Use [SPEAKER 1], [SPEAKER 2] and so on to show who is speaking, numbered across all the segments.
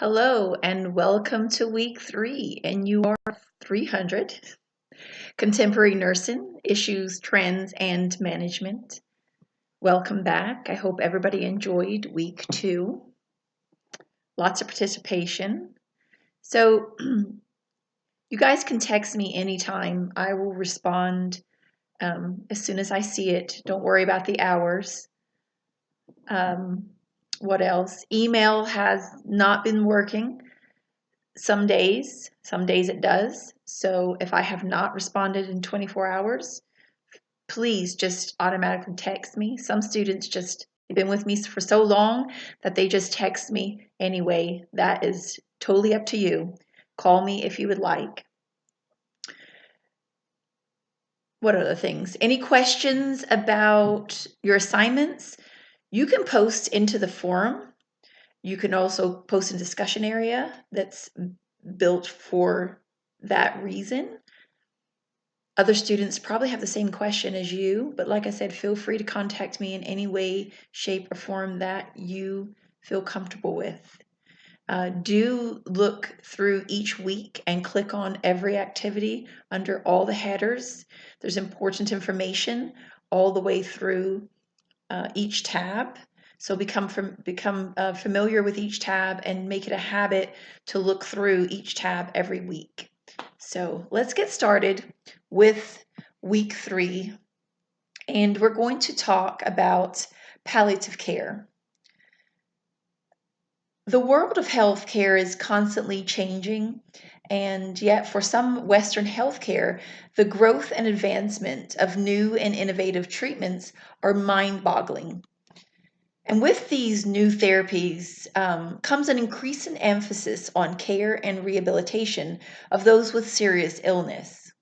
[SPEAKER 1] Hello and welcome to week 3 NUR 300, Contemporary Nursing, Issues, Trends, and Management. Welcome back. I hope everybody enjoyed week 2. Lots of participation. So you guys can text me anytime. I will respond as soon as I see it. Don't worry about the hours. What else? Email has not been working. Some days it does. So if I have not responded in 24 hours, please just automatically text me. Some students just have been with me for so long that they just text me anyway. That is totally up to you. Call me if you would like. What other things? Any questions about your assignments? You can post into the forum. You can also post in a discussion area that's built for that reason. Other students probably have the same question as you, but like I said, feel free to contact me in any way, shape, or form that you feel comfortable with. Do look through each week and click on every activity under all the headers. There's important information all the way through each tab. So become familiar with each tab and make it a habit to look through each tab every week. So let's get started with week 3, and we're going to talk about palliative care. The world of healthcare is constantly changing, and yet for some Western healthcare, the growth and advancement of new and innovative treatments are mind-boggling. And with these new therapies comes an increasing emphasis on care and rehabilitation of those with serious illness.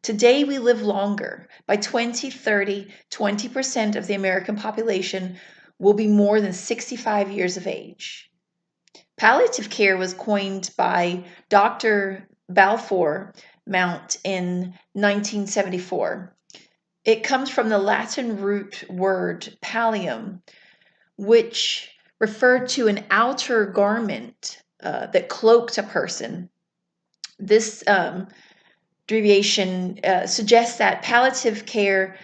[SPEAKER 1] Today we live longer. By 2030, 20% of the American population will be more than 65 years of age. Palliative care was coined by Dr. Balfour Mount in 1974. It comes from the Latin root word pallium, which referred to an outer garment that cloaked a person. This abbreviation suggests that palliative care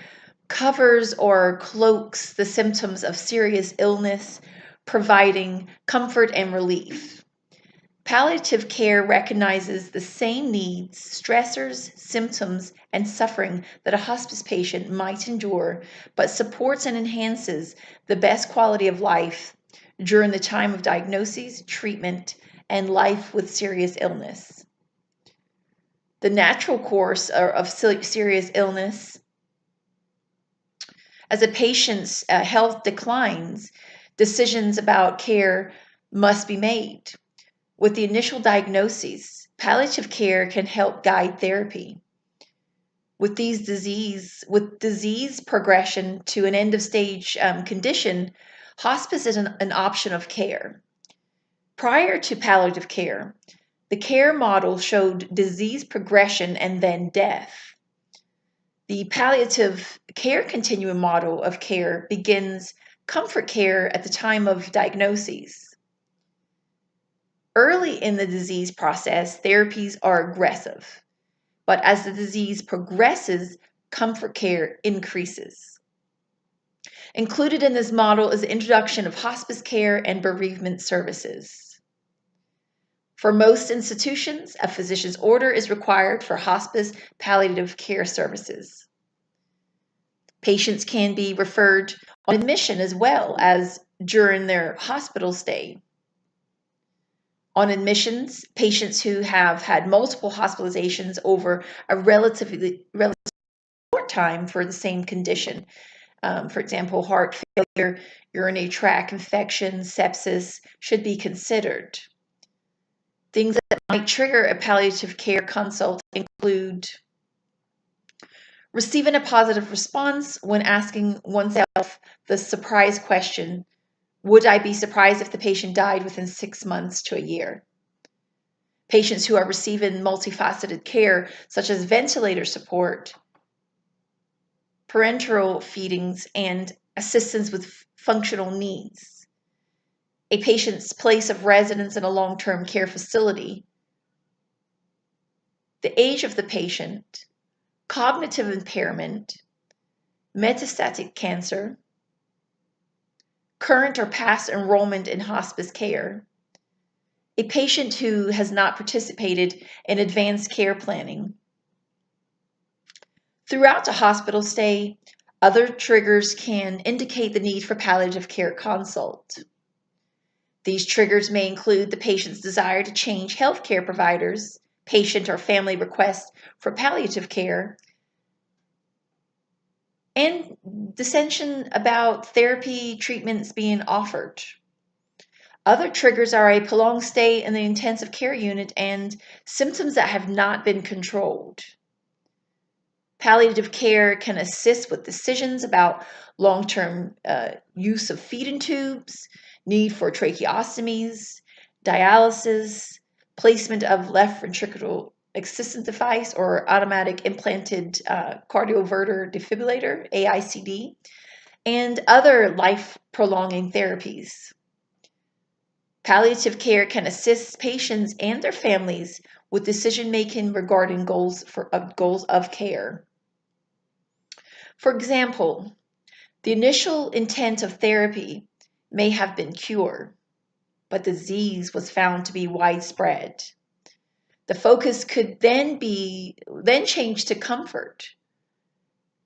[SPEAKER 1] covers or cloaks the symptoms of serious illness, providing comfort and relief. Palliative care recognizes the same needs, stressors, symptoms, and suffering that a hospice patient might endure, but supports and enhances the best quality of life during the time of diagnosis, treatment, and life with serious illness. The natural course of serious illness, as a patient's health declines, decisions about care must be made. With the initial diagnoses, palliative care can help guide therapy. With disease progression to an end-of-stage condition, hospice is an option of care. Prior to palliative care, the care model showed disease progression and then death. The palliative care continuum model of care begins comfort care at the time of diagnoses. Early in the disease process, therapies are aggressive, but as the disease progresses, comfort care increases. Included in this model is the introduction of hospice care and bereavement services. For most institutions, a physician's order is required for hospice palliative care services. Patients can be referred on admission as well as during their hospital stay. On admissions, patients who have had multiple hospitalizations over a relatively short time for the same condition, for example, heart failure, urinary tract infection, sepsis, should be considered. Things that might trigger a palliative care consult include receiving a positive response when asking oneself the surprise question, would I be surprised if the patient died within 6 months to a year? Patients who are receiving multifaceted care, such as ventilator support, parenteral feedings, and assistance with functional needs. a patient's place of residence in a long-term care facility, the age of the patient, cognitive impairment, metastatic cancer, current or past enrollment in hospice care, a patient who has not participated in advanced care planning. Throughout a hospital stay, other triggers can indicate the need for palliative care consult. These triggers may include the patient's desire to change healthcare providers, patient or family requests for palliative care, and dissension about therapy treatments being offered. Other triggers are a prolonged stay in the intensive care unit and symptoms that have not been controlled. Palliative care can assist with decisions about long-term use of feeding tubes, need for tracheostomies, dialysis, placement of left ventricular assistance device or automatic implanted cardioverter defibrillator, AICD, and other life-prolonging therapies. Palliative care can assist patients and their families with decision-making regarding goals of care. For example, the initial intent of therapy may have been cure, but disease was found to be widespread. The focus could then change to comfort.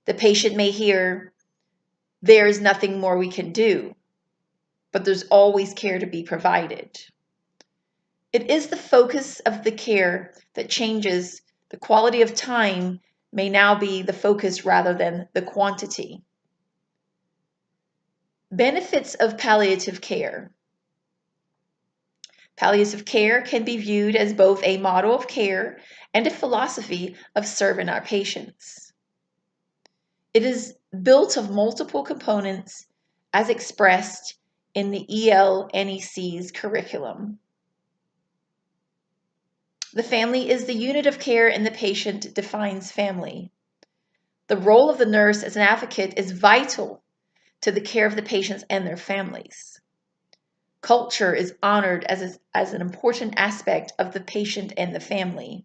[SPEAKER 1] The patient may hear, "There is nothing more we can do," but there's always care to be provided. It is the focus of the care that changes. The quality of time may now be the focus rather than the quantity. Benefits of palliative care. Palliative care can be viewed as both a model of care and a philosophy of serving our patients. It is built of multiple components as expressed in the ELNEC's curriculum. The family is the unit of care and the patient defines family. The role of the nurse as an advocate is vital to the care of the patients and their families. Culture is honored as an important aspect of the patient and the family.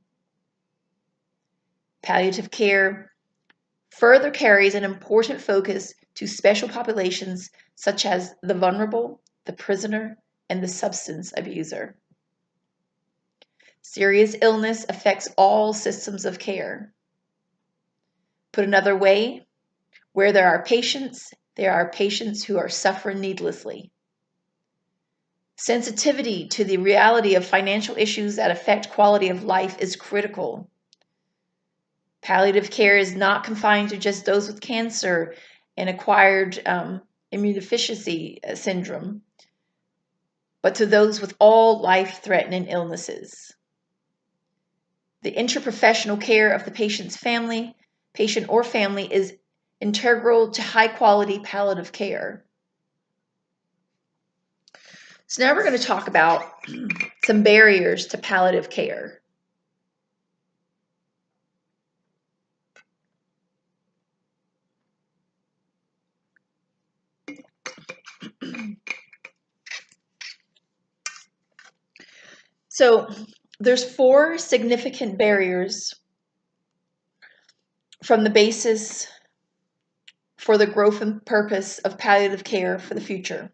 [SPEAKER 1] Palliative care further carries an important focus to special populations such as the vulnerable, the prisoner, and the substance abuser. Serious illness affects all systems of care. Put another way, where there are patients who are suffering needlessly. Sensitivity to the reality of financial issues that affect quality of life is critical. Palliative care is not confined to just those with cancer and acquired immunodeficiency syndrome, but to those with all life-threatening illnesses. The interprofessional care of the patient or family is integral to high-quality palliative care. So now we're going to talk about some barriers to palliative care. So there's 4 significant barriers from the basis for the growth and purpose of palliative care for the future.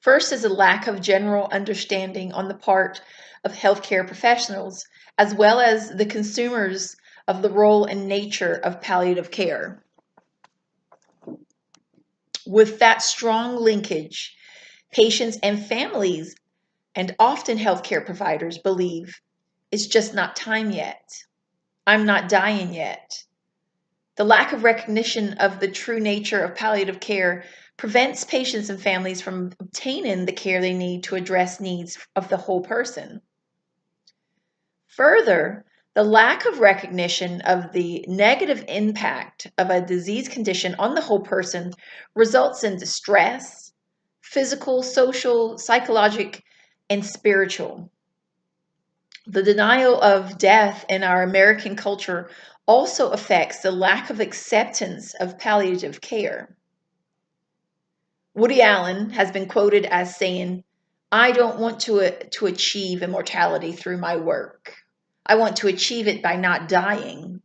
[SPEAKER 1] First is a lack of general understanding on the part of healthcare professionals, as well as the consumers, of the role and nature of palliative care. With that strong linkage, patients and families, and often healthcare providers, believe it's just not time yet. I'm not dying yet. The lack of recognition of the true nature of palliative care prevents patients and families from obtaining the care they need to address needs of the whole person. Further, the lack of recognition of the negative impact of a disease condition on the whole person results in distress, physical, social, psychological, and spiritual. The denial of death in our American culture also affects the lack of acceptance of palliative care. Woody Allen has been quoted as saying, "I don't want to achieve immortality through my work. I want to achieve it by not dying."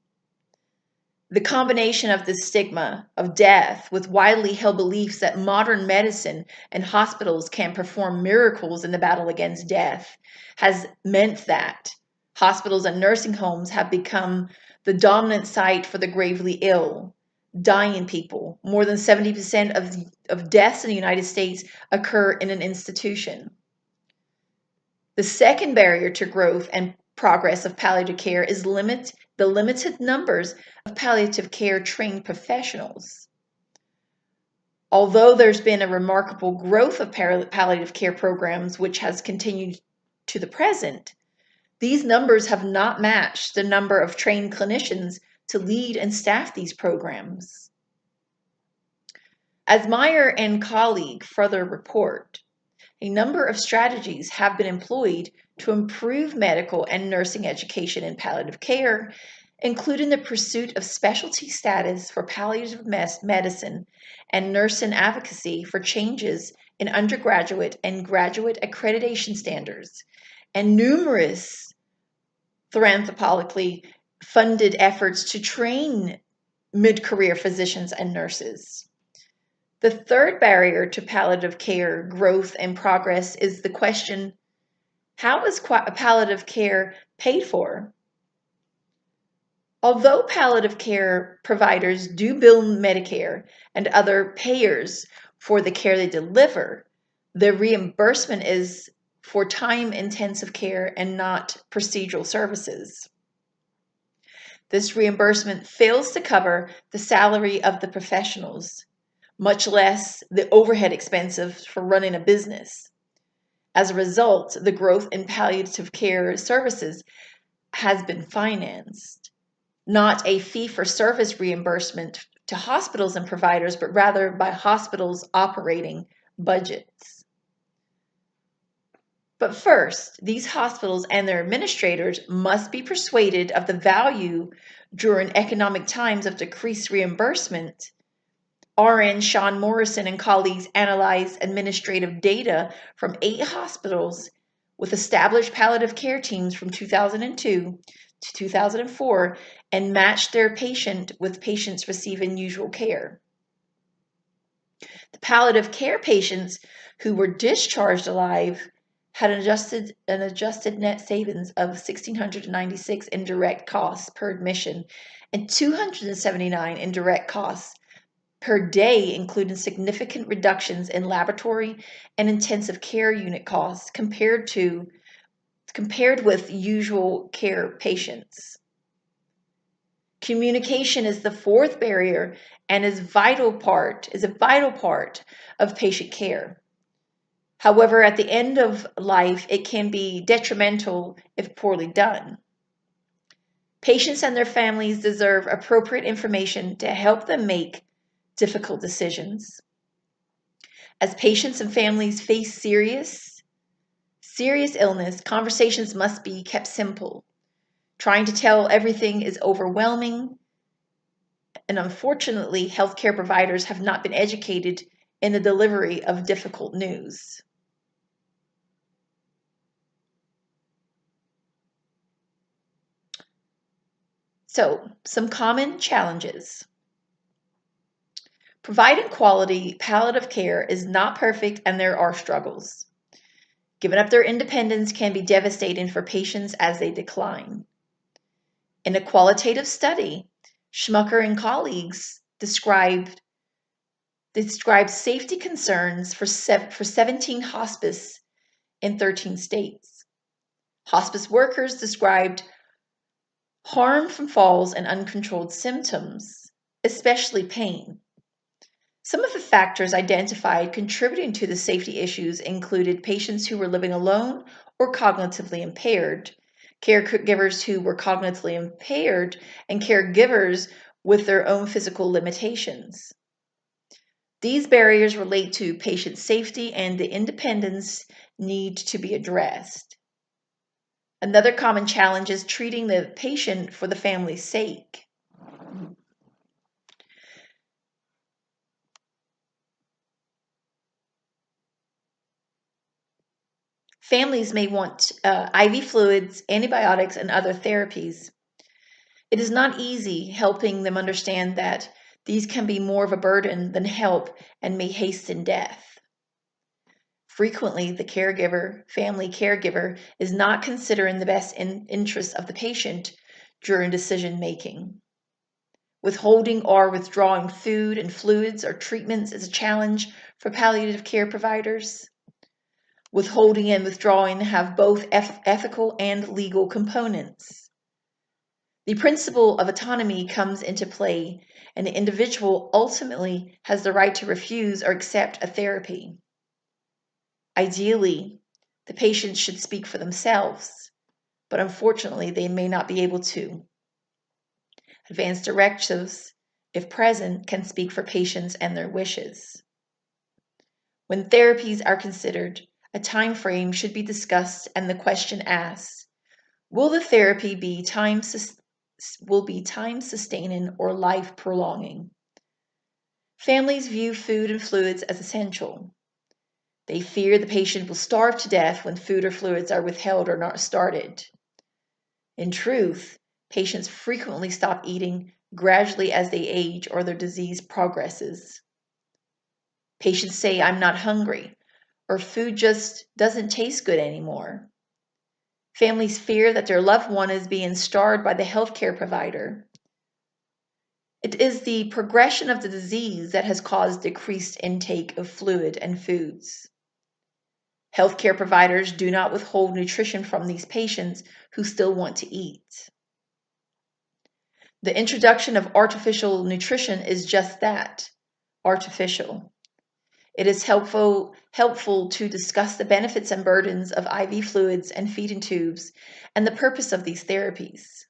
[SPEAKER 1] The combination of the stigma of death with widely held beliefs that modern medicine and hospitals can perform miracles in the battle against death has meant that hospitals and nursing homes have become the dominant site for the gravely ill, dying people. More than 70% of deaths in the United States occur in an institution. The second barrier to growth and progress of palliative care is the limited numbers of palliative care trained professionals. Although there's been a remarkable growth of palliative care programs, which has continued to the present, these numbers have not matched the number of trained clinicians to lead and staff these programs. As Meyer and colleague further report, a number of strategies have been employed to improve medical and nursing education in palliative care, including the pursuit of specialty status for palliative medicine and nursing advocacy for changes in undergraduate and graduate accreditation standards, and numerous philanthropically funded efforts to train mid-career physicians and nurses. The third barrier to palliative care growth and progress is the question, how is palliative care paid for? Although palliative care providers do bill Medicare and other payers for the care they deliver, the reimbursement is for time-intensive care and not procedural services. This reimbursement fails to cover the salary of the professionals, much less the overhead expenses for running a business. As a result, the growth in palliative care services has been financed, not a fee-for-service reimbursement to hospitals and providers, but rather by hospitals' operating budgets. But first, these hospitals and their administrators must be persuaded of the value during economic times of decreased reimbursement. RN Sean Morrison and colleagues analyzed administrative data from 8 hospitals with established palliative care teams from 2002 to 2004 and matched their patient with patients receiving usual care. The palliative care patients who were discharged alive had an adjusted net savings of $1,696 in direct costs per admission and $279 in direct costs per day, including significant reductions in laboratory and intensive care unit costs compared with usual care patients. Communication is the fourth barrier and is a vital part of patient care. However, at the end of life, it can be detrimental if poorly done. Patients and their families deserve appropriate information to help them make difficult decisions. As patients and families face serious illness, conversations must be kept simple. Trying to tell everything is overwhelming, and unfortunately, healthcare providers have not been educated in the delivery of difficult news. So, some common challenges. Providing quality palliative care is not perfect and there are struggles. Giving up their independence can be devastating for patients as they decline. In a qualitative study, Schmucker and colleagues described safety concerns for 17 hospice in 13 states. Hospice workers described harm from falls and uncontrolled symptoms, especially pain. Some of the factors identified contributing to the safety issues included patients who were living alone or cognitively impaired, caregivers who were cognitively impaired, and caregivers with their own physical limitations. These barriers relate to patient safety and the independence need to be addressed. Another common challenge is treating the patient for the family's sake. Families may want IV fluids, antibiotics, and other therapies. It is not easy helping them understand that these can be more of a burden than help and may hasten death. Frequently, the family caregiver, is not considering the best interests of the patient during decision making. Withholding or withdrawing food and fluids or treatments is a challenge for palliative care providers. Withholding and withdrawing have both ethical and legal components. The principle of autonomy comes into play, and the individual ultimately has the right to refuse or accept a therapy. Ideally, the patients should speak for themselves, but unfortunately, they may not be able to. Advance directives, if present, can speak for patients and their wishes. When therapies are considered, a time frame should be discussed and the question asked, will the therapy be time sustaining or life prolonging? Families view food and fluids as essential. They fear the patient will starve to death when food or fluids are withheld or not started. In truth, patients frequently stop eating gradually as they age or their disease progresses. Patients say, I'm not hungry, or food just doesn't taste good anymore. Families fear that their loved one is being starved by the healthcare provider. It is the progression of the disease that has caused decreased intake of fluid and foods. Healthcare providers do not withhold nutrition from these patients who still want to eat. The introduction of artificial nutrition is just that, artificial. It is helpful to discuss the benefits and burdens of IV fluids and feeding tubes and the purpose of these therapies.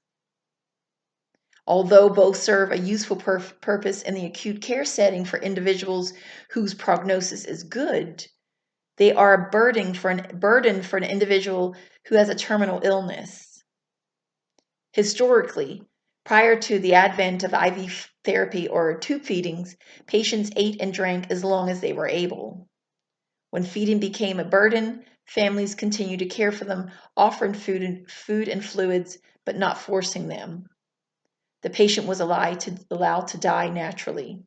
[SPEAKER 1] Although both serve a useful purpose in the acute care setting for individuals whose prognosis is good, they are a burden for an individual who has a terminal illness. Historically, prior to the advent of IV therapy or tube feedings, patients ate and drank as long as they were able. When feeding became a burden, families continued to care for them, offering food and fluids, but not forcing them. The patient was allowed to die naturally.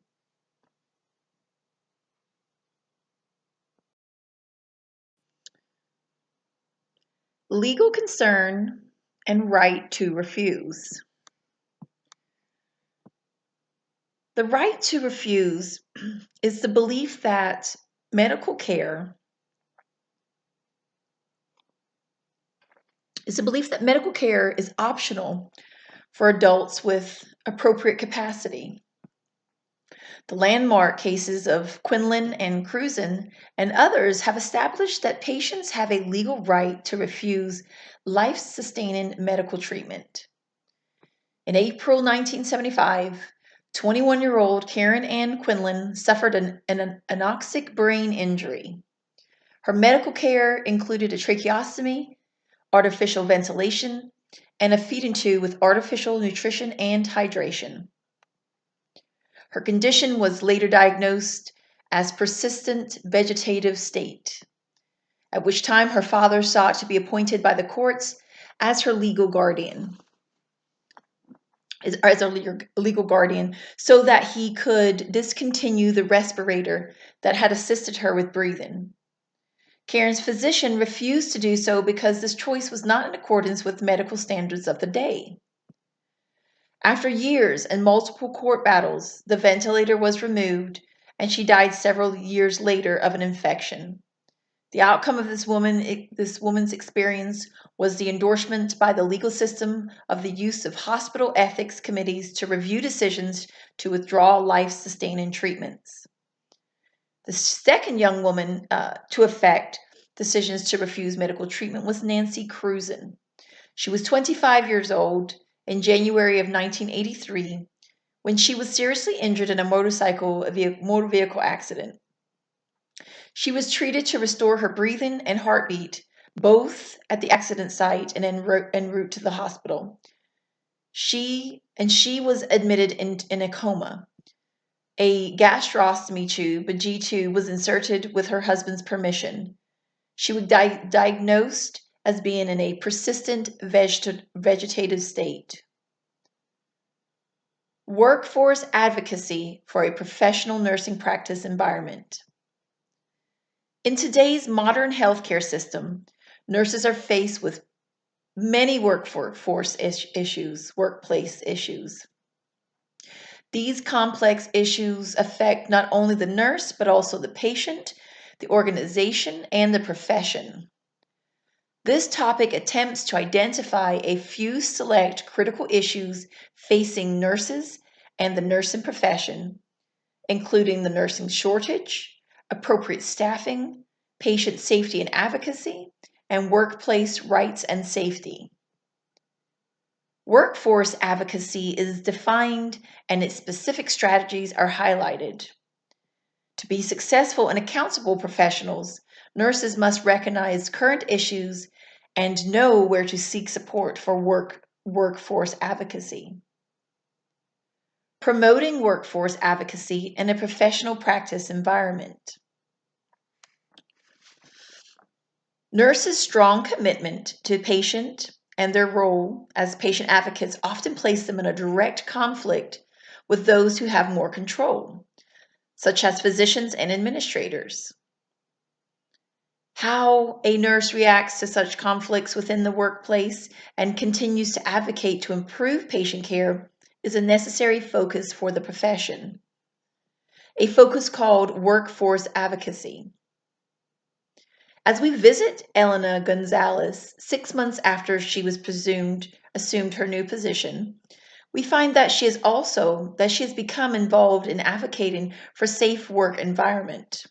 [SPEAKER 1] Legal concern and right to refuse. The right to refuse is the belief that medical care is optional for adults with appropriate capacity. The landmark cases of Quinlan and Cruzen and others have established that patients have a legal right to refuse life-sustaining medical treatment. In April 1975, 21-year-old Karen Ann Quinlan suffered an anoxic brain injury. Her medical care included a tracheostomy, artificial ventilation, and a feeding tube with artificial nutrition and hydration. Her condition was later diagnosed as persistent vegetative state, at which time her father sought to be appointed by the courts as her legal guardian. As a legal guardian, so that he could discontinue the respirator that had assisted her with breathing. Karen's physician refused to do so because this choice was not in accordance with medical standards of the day. After years and multiple court battles, the ventilator was removed, and she died several years later of an infection. The outcome of this woman's experience was the endorsement by the legal system of the use of hospital ethics committees to review decisions to withdraw life-sustaining treatments. The second young woman to affect decisions to refuse medical treatment was Nancy Cruzen. She was 25 years old in January of 1983 when she was seriously injured in a motor vehicle accident. She was treated to restore her breathing and heartbeat, both at the accident site and en route to the hospital. She was admitted in a coma. A gastrostomy tube, a G tube, was inserted with her husband's permission. She was diagnosed as being in a persistent vegetative state. Workforce advocacy for a professional nursing practice environment. In today's modern healthcare system, nurses are faced with many workforce issues, workplace issues. These complex issues affect not only the nurse, but also the patient, the organization, and the profession. This topic attempts to identify a few select critical issues facing nurses and the nursing profession, including the nursing shortage, appropriate staffing, patient safety and advocacy, and workplace rights and safety. Workforce advocacy is defined and its specific strategies are highlighted. To be successful and accountable professionals, nurses must recognize current issues and know where to seek support for workforce advocacy. Promoting workforce advocacy in a professional practice environment. Nurses' strong commitment to patient and their role as patient advocates often place them in a direct conflict with those who have more control, such as physicians and administrators. How a nurse reacts to such conflicts within the workplace and continues to advocate to improve patient care is a necessary focus for the profession. A focus called workforce advocacy. As we visit Elena Gonzalez 6 months after she was assumed her new position, we find that she has become involved in advocating for safe work environment.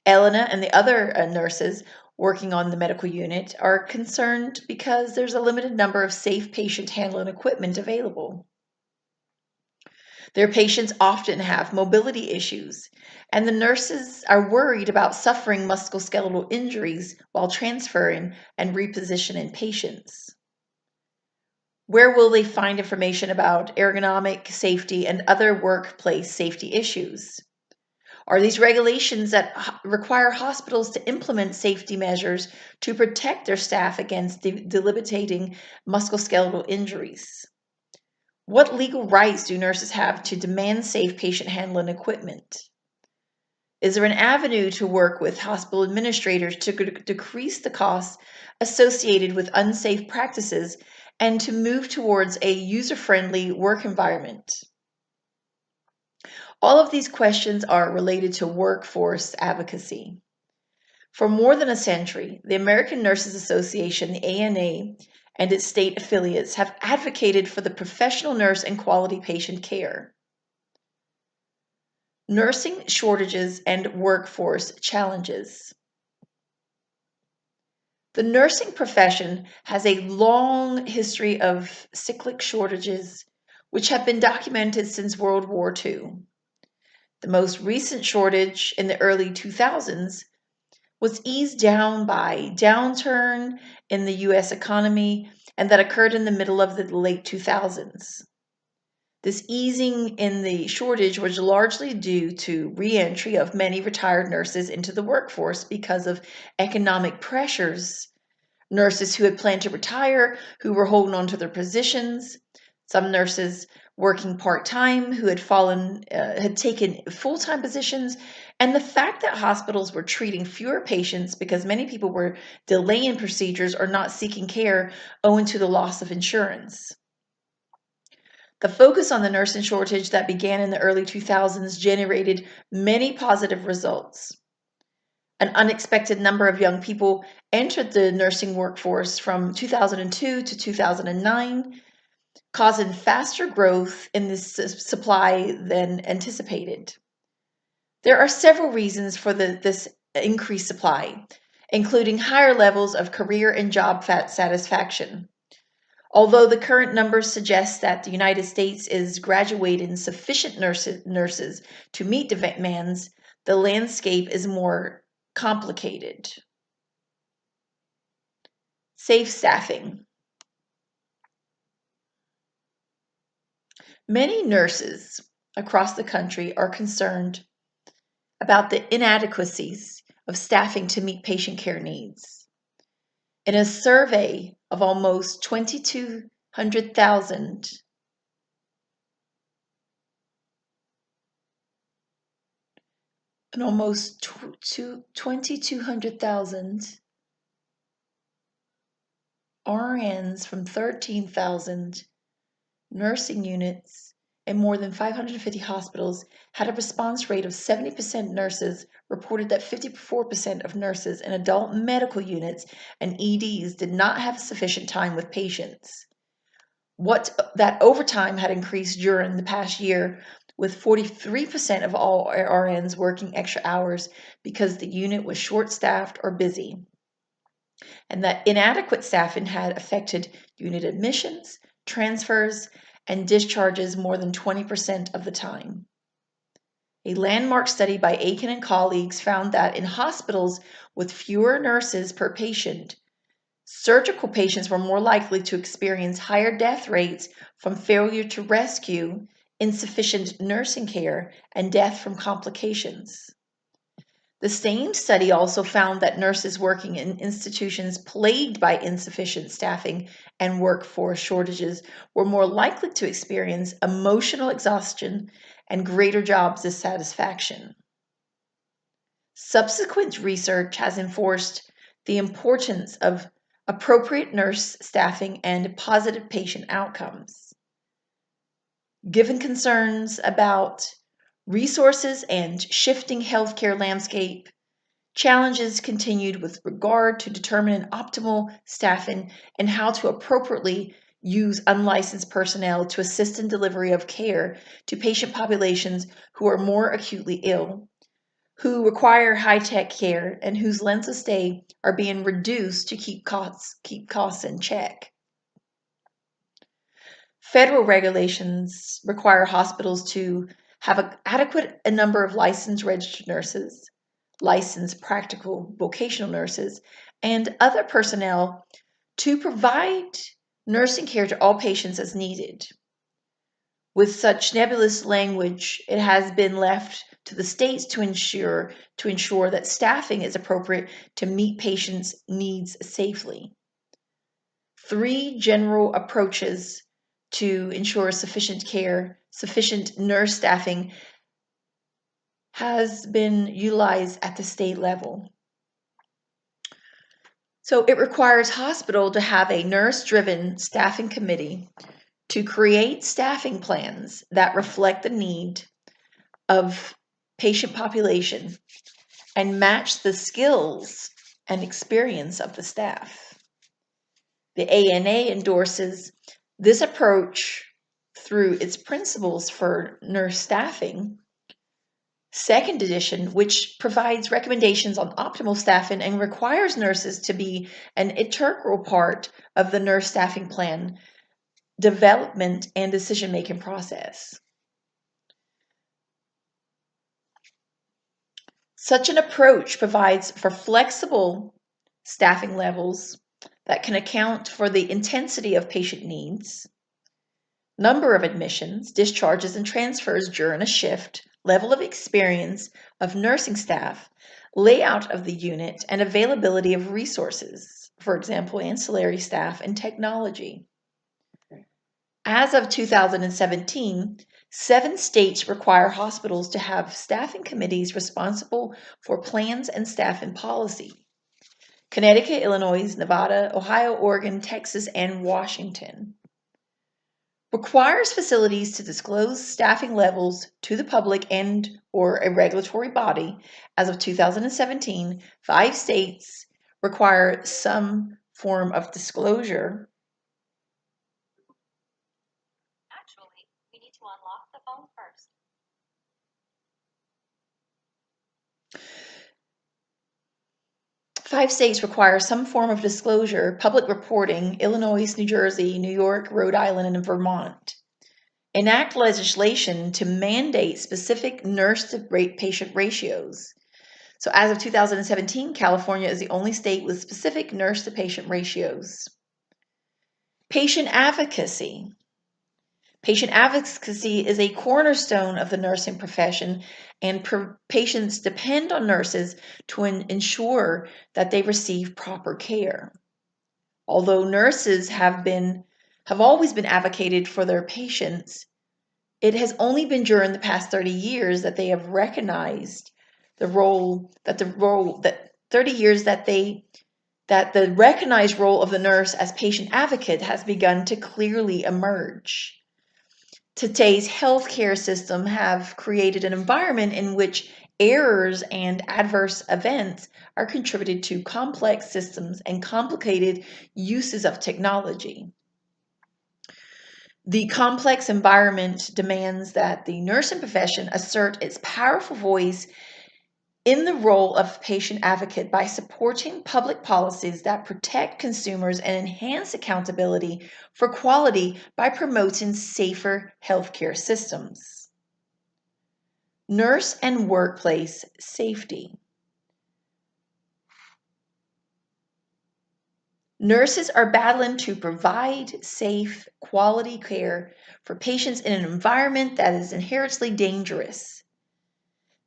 [SPEAKER 1] Elena and the other nurses working on the medical unit are concerned because there's a limited number of safe patient handling equipment available. Their patients often have mobility issues, and the nurses are worried about suffering musculoskeletal injuries while transferring and repositioning patients. Where will they find information about ergonomic safety and other workplace safety issues? Are these regulations that require hospitals to implement safety measures to protect their staff against debilitating musculoskeletal injuries? What legal rights do nurses have to demand safe patient handling equipment? Is there an avenue to work with hospital administrators to decrease the costs associated with unsafe practices and to move towards a user-friendly work environment? All of these questions are related to workforce advocacy. For more than a century, the American Nurses Association, the ANA, and its state affiliates have advocated for the professional nurse and quality patient care. Nursing shortages and workforce challenges. The nursing profession has a long history of cyclic shortages, which have been documented since World War II. The most recent shortage in the early 2000s was eased down by downturn in the US economy, and that occurred in the middle of the late 2000s. This easing in the shortage was largely due to re-entry of many retired nurses into the workforce because of economic pressures. Nurses who had planned to retire, who were holding on to their positions, some nurses working part-time who had taken full-time positions, and the fact that hospitals were treating fewer patients because many people were delaying procedures or not seeking care owing to the loss of insurance. The focus on the nursing shortage that began in the early 2000s generated many positive results. An unexpected number of young people entered the nursing workforce from 2002 to 2009, causing faster growth in this supply than anticipated. There are several reasons for this increased supply, including higher levels of career and job satisfaction. Although the current numbers suggest that the United States is graduating sufficient nurses to meet demands, the landscape is more complicated. Safe staffing. Many nurses across the country are concerned about the inadequacies of staffing to meet patient care needs. In a survey of almost 2,200,000 RNs from 13,000 nursing units and more than 550 hospitals had a response rate of 70%. Nurses reported that 54% of nurses in adult medical units and EDs did not have sufficient time with patients. That overtime had increased during the past year, with 43% of all RNs working extra hours because the unit was short-staffed or busy, and that inadequate staffing had affected unit admissions, transfers, and discharges more than 20% of the time. A landmark study by Aiken and colleagues found that in hospitals with fewer nurses per patient, surgical patients were more likely to experience higher death rates from failure to rescue, insufficient nursing care, and death from complications. The same study also found that nurses working in institutions plagued by insufficient staffing and workforce shortages were more likely to experience emotional exhaustion and greater job dissatisfaction. Subsequent research has enforced the importance of appropriate nurse staffing and positive patient outcomes. Given concerns about resources and shifting healthcare landscape, challenges continued with regard to determining optimal staffing and how to appropriately use unlicensed personnel to assist in delivery of care to patient populations who are more acutely ill, who require high-tech care, and whose lengths of stay are being reduced to keep costs in check. Federal regulations require hospitals to have an adequate number of licensed registered nurses, licensed practical vocational nurses, and other personnel to provide nursing care to all patients as needed. With such nebulous language, it has been left to the states to ensure that staffing is appropriate to meet patients' needs safely. 3 general approaches to ensure sufficient care, sufficient nurse staffing has been utilized at the state level. So it requires hospital to have a nurse-driven staffing committee to create staffing plans that reflect the need of patient population and match the skills and experience of the staff. The ANA endorses this approach through its principles for nurse staffing, 2nd edition, which provides recommendations on optimal staffing and requires nurses to be an integral part of the nurse staffing plan development and decision-making process. Such an approach provides for flexible staffing levels that can account for the intensity of patient needs, number of admissions, discharges, and transfers during a shift, level of experience of nursing staff, layout of the unit, and availability of resources, for example, ancillary staff and technology. As of 2017, 7 states require hospitals to have staffing committees responsible for plans and staffing policy: Connecticut, Illinois, Nevada, Ohio, Oregon, Texas, and Washington. Requires facilities to disclose staffing levels to the public and or a regulatory body. As of 2017, 5 states require some form of disclosure.
[SPEAKER 2] Actually, we need to unlock the phone first.
[SPEAKER 1] 5 states require some form of disclosure, public reporting: Illinois, New Jersey, New York, Rhode Island, and Vermont. Enact legislation to mandate specific nurse-to-patient ratios. So as of 2017, California is the only state with specific nurse-to-patient ratios. Patient advocacy. Patient advocacy is a cornerstone of the nursing profession, and patients depend on nurses to ensure that they receive proper care. Although nurses have always been advocated for their patients, it has only been during the past 30 years that they have recognized the recognized role of the nurse as patient advocate has begun to clearly emerge. Today's healthcare system have created an environment in which errors and adverse events are contributed to complex systems and complicated uses of technology. The complex environment demands that the nursing profession assert its powerful voice in the role of patient advocate by supporting public policies that protect consumers and enhance accountability for quality by promoting safer healthcare systems. Nurse and workplace safety. Nurses are battling to provide safe, quality care for patients in an environment that is inherently dangerous.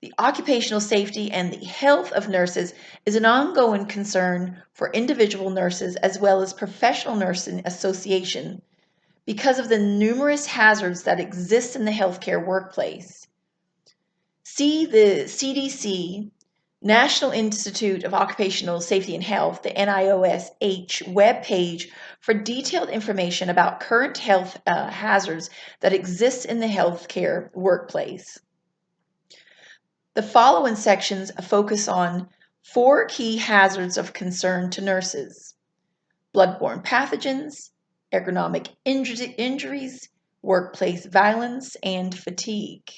[SPEAKER 1] The occupational safety and the health of nurses is an ongoing concern for individual nurses as well as professional nursing association because of the numerous hazards that exist in the healthcare workplace. See the CDC, National Institute of Occupational Safety and Health, the NIOSH webpage for detailed information about current health hazards that exist in the healthcare workplace. The following sections focus on 4 key hazards of concern to nurses: bloodborne pathogens, ergonomic injuries, workplace violence, and fatigue.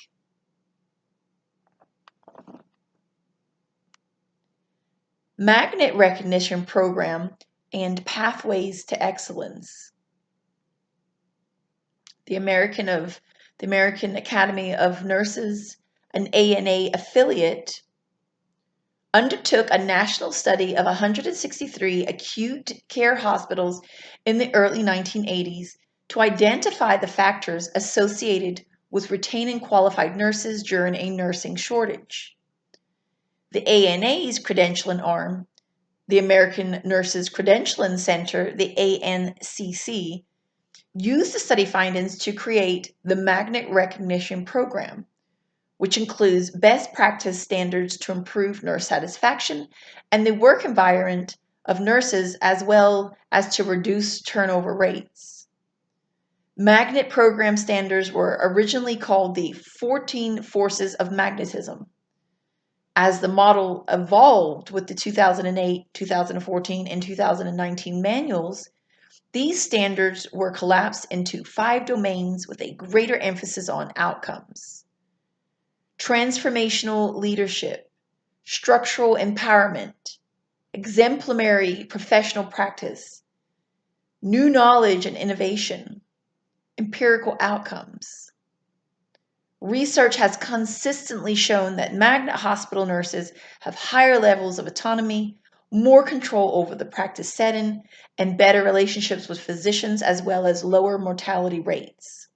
[SPEAKER 1] Magnet recognition program and pathways to excellence. The American Academy of Nurses, an ANA affiliate, undertook a national study of 163 acute care hospitals in the early 1980s to identify the factors associated with retaining qualified nurses during a nursing shortage. The ANA's credentialing arm, the American Nurses Credentialing Center, the ANCC, used the study findings to create the Magnet Recognition Program, which includes best practice standards to improve nurse satisfaction and the work environment of nurses as well as to reduce turnover rates. Magnet program standards were originally called the 14 Forces of Magnetism. As the model evolved with the 2008, 2014, and 2019 manuals, these standards were collapsed into 5 domains with a greater emphasis on outcomes: transformational leadership, structural empowerment, exemplary professional practice, new knowledge and innovation, empirical outcomes. Research has consistently shown that Magnet hospital nurses have higher levels of autonomy, more control over the practice setting, and better relationships with physicians as well as lower mortality rates.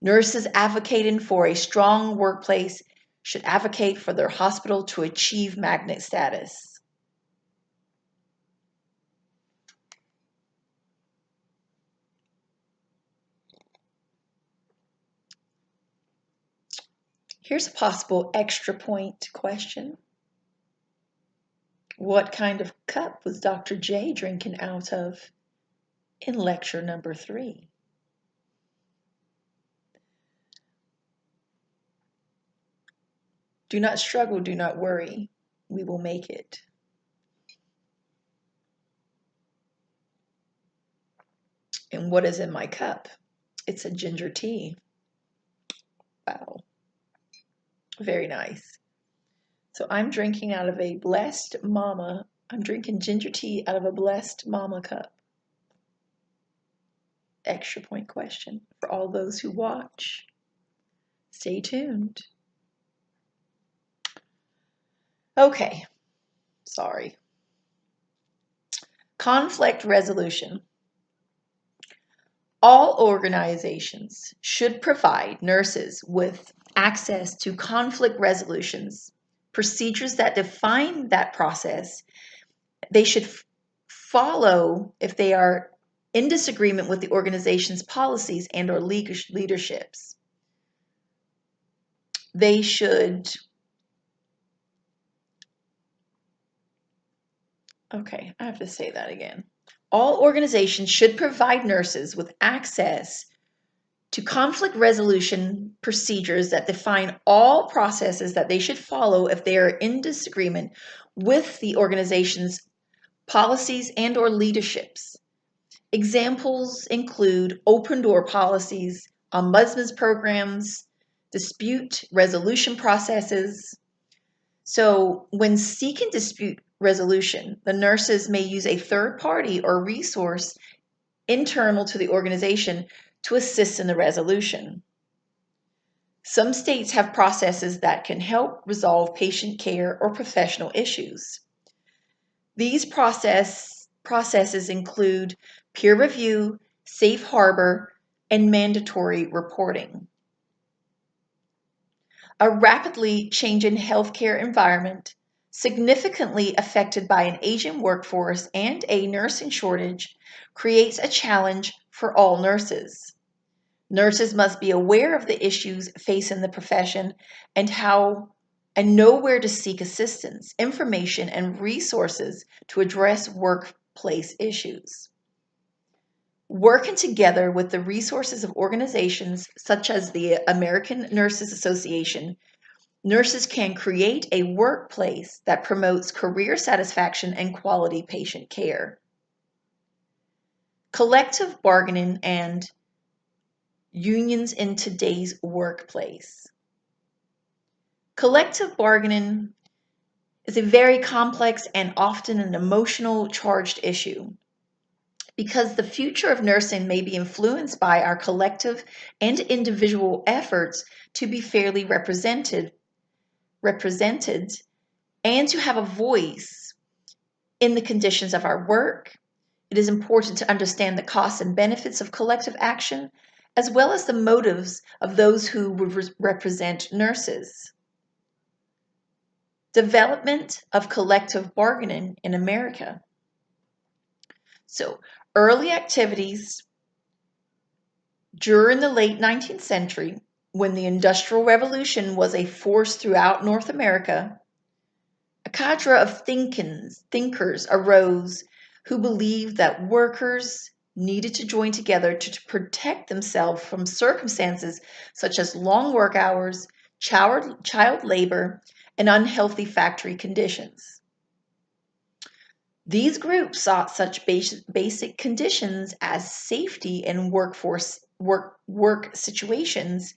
[SPEAKER 1] Nurses advocating for a strong workplace should advocate for their hospital to achieve Magnet status. Here's a possible extra point question. What kind of cup was Dr. J drinking out of in lecture number 3? Do not struggle, do not worry. We will make it. And what is in my cup? It's a ginger tea. Wow. Very nice. So I'm drinking out of a Blessed Mama. I'm drinking ginger tea out of a Blessed Mama cup. Extra point question for all those who watch. Stay tuned. Okay. Sorry. Conflict resolution. All organizations should provide nurses with access to conflict resolutions, procedures that define that process. They should follow if they are in disagreement with the organization's policies and or leaderships. They should, okay, I have to say that again. All organizations should provide nurses with access to conflict resolution procedures that define all processes that they should follow if they are in disagreement with the organization's policies and or leaderships. Examples include open door policies, ombudsman's programs, dispute resolution processes. So when seeking dispute resolution, the nurses may use a third party or resource internal to the organization to assist in the resolution. Some states have processes that can help resolve patient care or professional issues. These processes include peer review, safe harbor, and mandatory reporting. A rapidly changing healthcare environment, significantly affected by an aging workforce and a nursing shortage, creates a challenge for all nurses. Nurses must be aware of the issues facing the profession and know where to seek assistance, information, and resources to address workplace issues. Working together with the resources of organizations such as the American Nurses Association, nurses can create a workplace that promotes career satisfaction and quality patient care. Collective bargaining and unions in today's workplace. Collective bargaining is a very complex and often an emotional charged issue because the future of nursing may be influenced by our collective and individual efforts to be fairly represented and to have a voice in the conditions of our work. It is important to understand the costs and benefits of collective action, as well as the motives of those who would represent nurses. Development of collective bargaining in America. So, early activities during the late 19th century, when the Industrial Revolution was a force throughout North America, a cadre of thinkers arose who believed that workers needed to join together to protect themselves from circumstances such as long work hours, child labor, and unhealthy factory conditions. These groups sought such basic conditions as safety in work situations,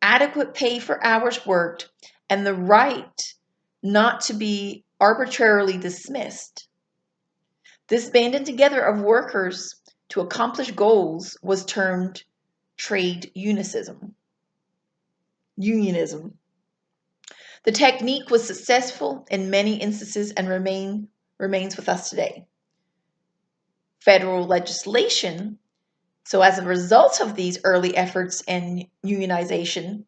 [SPEAKER 1] adequate pay for hours worked, and the right not to be arbitrarily dismissed. This banding together of workers to accomplish goals was termed trade unionism. The technique was successful in many instances and remains with us today. Federal legislation, so as a result of these early efforts in unionization,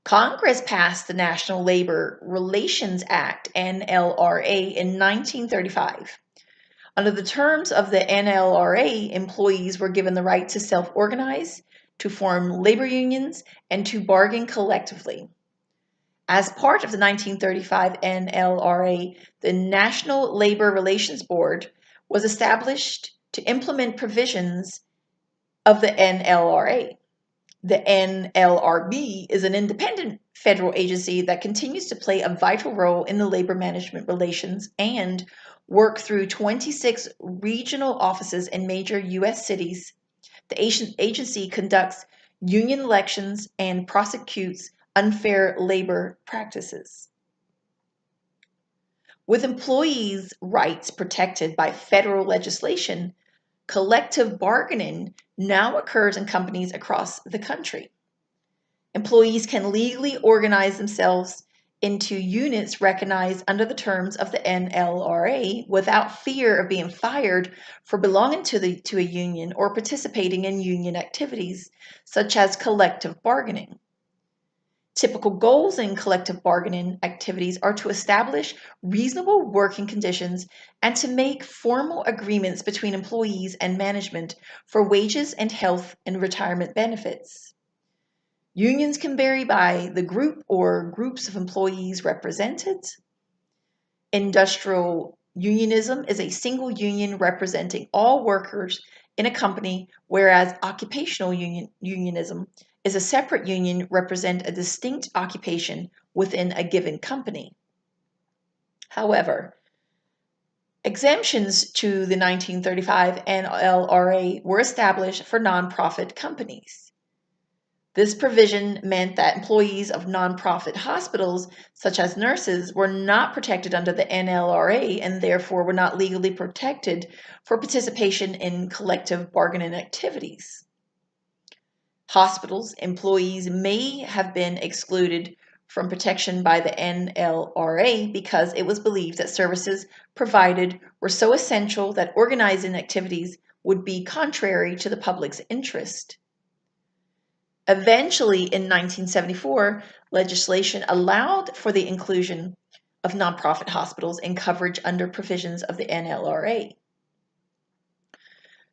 [SPEAKER 1] Congress passed the National Labor Relations Act, NLRA, in 1935. Under the terms of the NLRA, employees were given the right to self-organize, to form labor unions, and to bargain collectively. As part of the 1935 NLRA, the National Labor Relations Board was established to implement provisions of the NLRA. The NLRB is an independent federal agency that continues to play a vital role in the labor management relations and work through 26 regional offices in major U.S. cities. The agency conducts union elections and prosecutes unfair labor practices. With employees' rights protected by federal legislation, collective bargaining now occurs in companies across the country. Employees can legally organize themselves into units recognized under the terms of the NLRA without fear of being fired for belonging to a union or participating in union activities, such as collective bargaining. Typical goals in collective bargaining activities are to establish reasonable working conditions and to make formal agreements between employees and management for wages and health and retirement benefits. Unions can vary by the group or groups of employees represented. Industrial unionism is a single union representing all workers in a company, whereas occupational unionism is a separate union represent a distinct occupation within a given company. However, exemptions to the 1935 NLRA were established for nonprofit companies. This provision meant that employees of nonprofit hospitals, such as nurses, were not protected under the NLRA and therefore were not legally protected for participation in collective bargaining activities. Hospitals employees may have been excluded from protection by the NLRA because it was believed that services provided were so essential that organizing activities would be contrary to the public's interest. Eventually, in 1974, legislation allowed for the inclusion of nonprofit hospitals in coverage under provisions of the NLRA.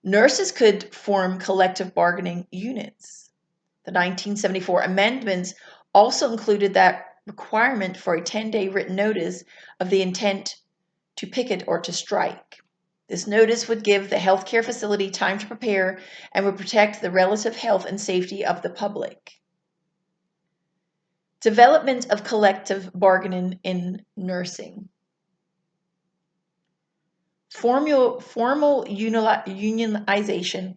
[SPEAKER 1] Nurses could form collective bargaining units. The 1974 amendments also included that requirement for a 10-day written notice of the intent to picket or to strike. This notice would give the healthcare facility time to prepare and would protect the relative health and safety of the public. Development of collective bargaining in nursing. Formal unionization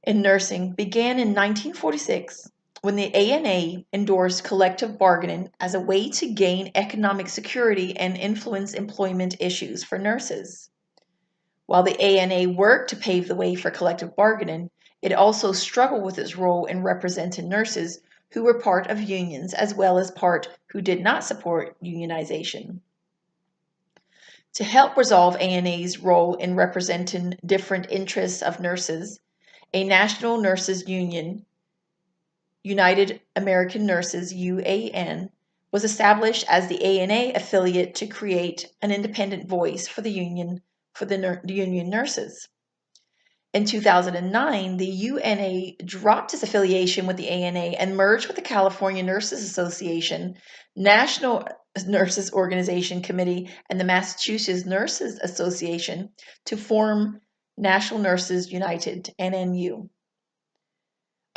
[SPEAKER 1] in nursing began in 1946 when the ANA endorsed collective bargaining as a way to gain economic security and influence employment issues for nurses. While the ANA worked to pave the way for collective bargaining, it also struggled with its role in representing nurses who were part of unions as well as part who did not support unionization. To help resolve ANA's role in representing different interests of nurses, a national nurses union, United American Nurses UAN, was established as the ANA affiliate to create an independent voice for the union nurses. In 2009, the UNA dropped its affiliation with the ANA and merged with the California Nurses Association, National Nurses Organization Committee, and the Massachusetts Nurses Association to form National Nurses United, NNU.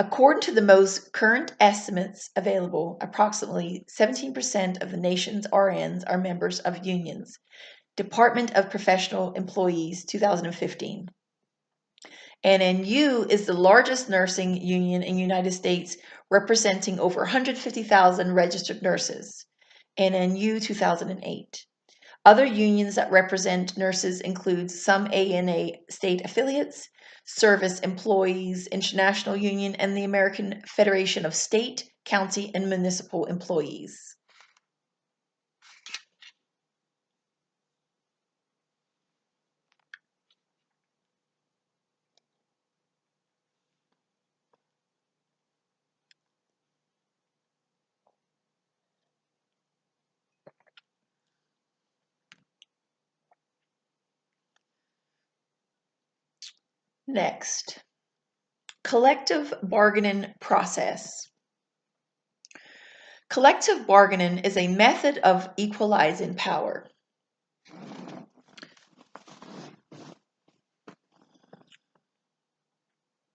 [SPEAKER 1] According to the most current estimates available, approximately 17% of the nation's RNs are members of unions. Department of Professional Employees, 2015. NNU is the largest nursing union in the United States, representing over 150,000 registered nurses. NNU, 2008. Other unions that represent nurses include some ANA state affiliates, Service Employees International Union, and the American Federation of State, County, and Municipal Employees. Next, collective bargaining process. Collective bargaining is a method of equalizing power.